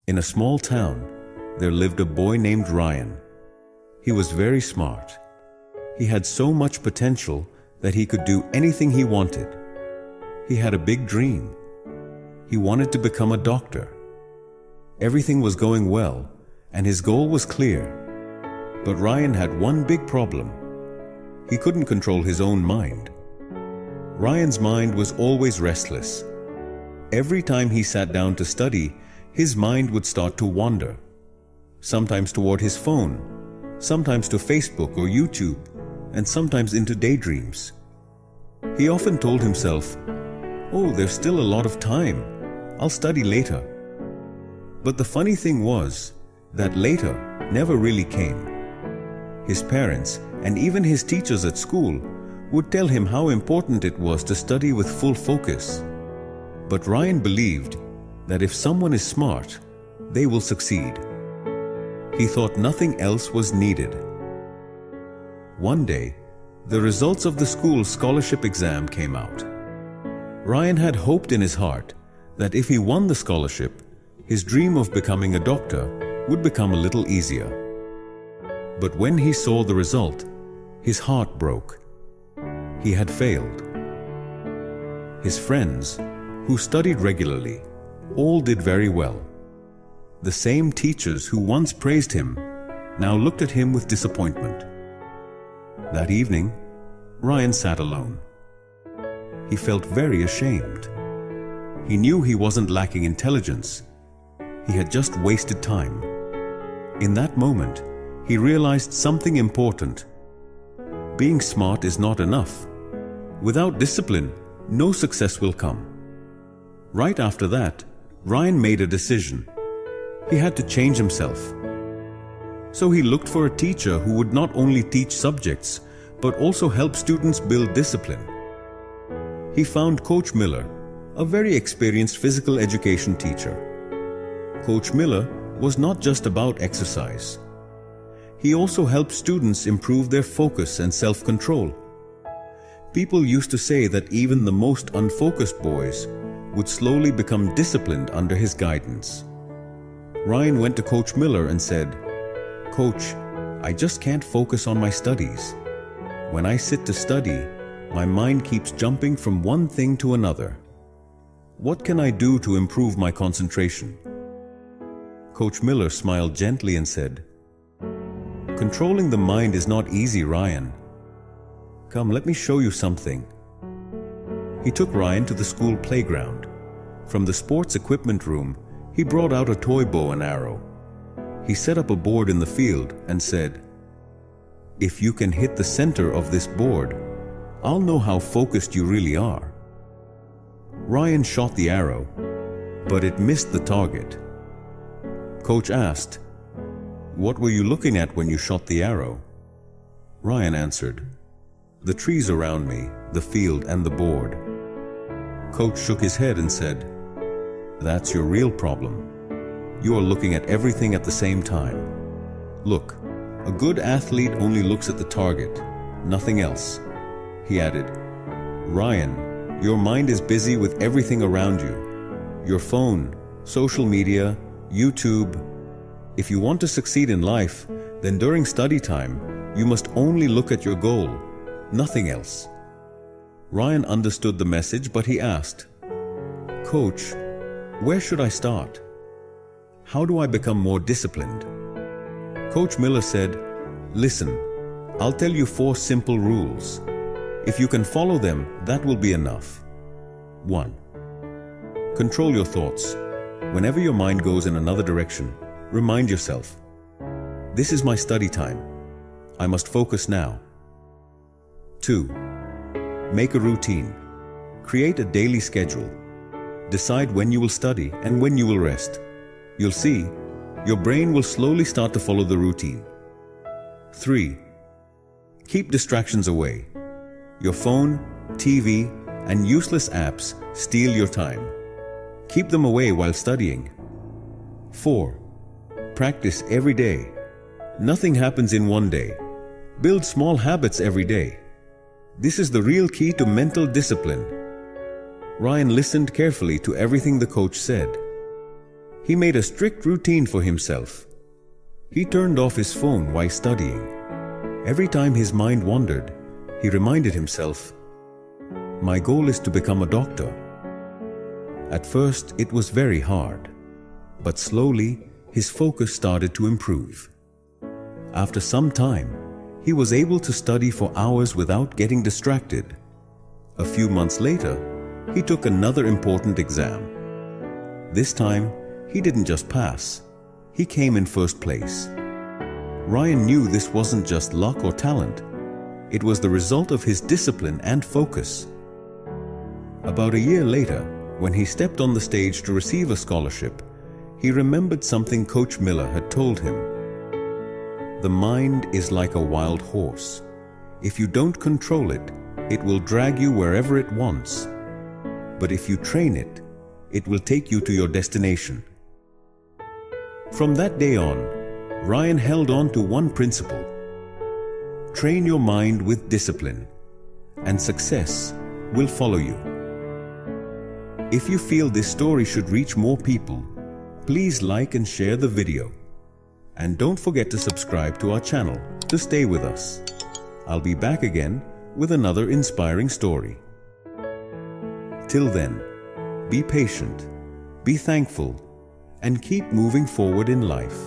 In a small town, there lived a boy named Ryan. He was very smart. He had so much potential that he could do anything he wanted. He had a big dream. He wanted to become a doctor. Everything was going well, and his goal was clear. But Ryan had one big problem. He couldn't control his own mind. Ryan's mind was always restless. Every time he sat down to study, his mind would start to wander. Sometimes toward his phone, sometimes to Facebook or YouTube, and sometimes into daydreams. He often told himself, "Oh, there's still a lot of time. I'll study later." But the funny thing was that later never really came. His parents and even his teachers at school would tell him how important it was to study with full focus. But Ryan believed that if someone is smart, they will succeed. He thought nothing else was needed. One day, the results of the school's scholarship exam came out. Ryan had hoped in his heart that if he won the scholarship, his dream of becoming a doctor would become a little easier. But when he saw the result, his heart broke. He had failed. His friends, who studied regularly, all did very well. The same teachers who once praised him now looked at him with disappointment. That evening, Ryan sat alone. He felt very ashamed. He knew he wasn't lacking intelligence. He had just wasted time. In that moment, he realized something important. Being smart is not enough. Without discipline, no success will come. Right after that, Ryan made a decision. He had to change himself. So he looked for a teacher who would not only teach subjects, but also help students build discipline. He found Coach Miller, a very experienced physical education teacher. Coach Miller was not just about exercise. He also helped students improve their focus and self-control. People used to say that even the most unfocused boys would slowly become disciplined under his guidance. Ryan went to Coach Miller and said, "Coach, I just can't focus on my studies. When I sit to study, my mind keeps jumping from one thing to another. What can I do to improve my concentration?" Coach Miller smiled gently and said, "Controlling the mind is not easy, Ryan. Come, let me show you something." He took Ryan to the school playground. From the sports equipment room, he brought out a toy bow and arrow. He set up a board in the field and said, "If you can hit the center of this board, I'll know how focused you really are." Ryan shot the arrow, but it missed the target. Coach asked, "What were you looking at when you shot the arrow?" Ryan answered, "The trees around me, the field and the board." Coach shook his head and said, "That's your real problem. You are looking at everything at the same time. Look, a good athlete only looks at the target, nothing else." He added, "Ryan, your mind is busy with everything around you. Your phone, social media, YouTube. If you want to succeed in life, then during study time, you must only look at your goal, nothing else." Ryan understood the message, but he asked, "Coach, where should I start? How do I become more disciplined?" Coach Miller said, "Listen, I'll tell you 4 simple rules. If you can follow them, that will be enough. 1. Control your thoughts. Whenever your mind goes in another direction, remind yourself, "This is my study time. I must focus now." 2. Make a routine. Create a daily schedule. Decide when you will study and when you will rest. You'll see, your brain will slowly start to follow the routine. 3. Keep distractions away. Your phone, TV, and useless apps steal your time. Keep them away while studying. 4. Practice every day. Nothing happens in one day. Build small habits every day. This is the real key to mental discipline. Ryan listened carefully to everything the coach said. He made a strict routine for himself. He turned off his phone while studying. Every time his mind wandered, he reminded himself, "My goal is to become a doctor." At first, it was very hard, but slowly, his focus started to improve. After some time, he was able to study for hours without getting distracted. A few months later, he took another important exam. This time, he didn't just pass, he came in first place. Ryan knew this wasn't just luck or talent, it was the result of his discipline and focus. About a year later, when he stepped on the stage to receive a scholarship, he remembered something Coach Miller had told him. The mind is like a wild horse. If you don't control it, it will drag you wherever it wants. But if you train it, it will take you to your destination. From that day on, Ryan held on to one principle. Train your mind with discipline, and success will follow you. If you feel this story should reach more people, please like and share the video. And don't forget to subscribe to our channel to stay with us. I'll be back again with another inspiring story. Till then, be patient, be thankful, and keep moving forward in life.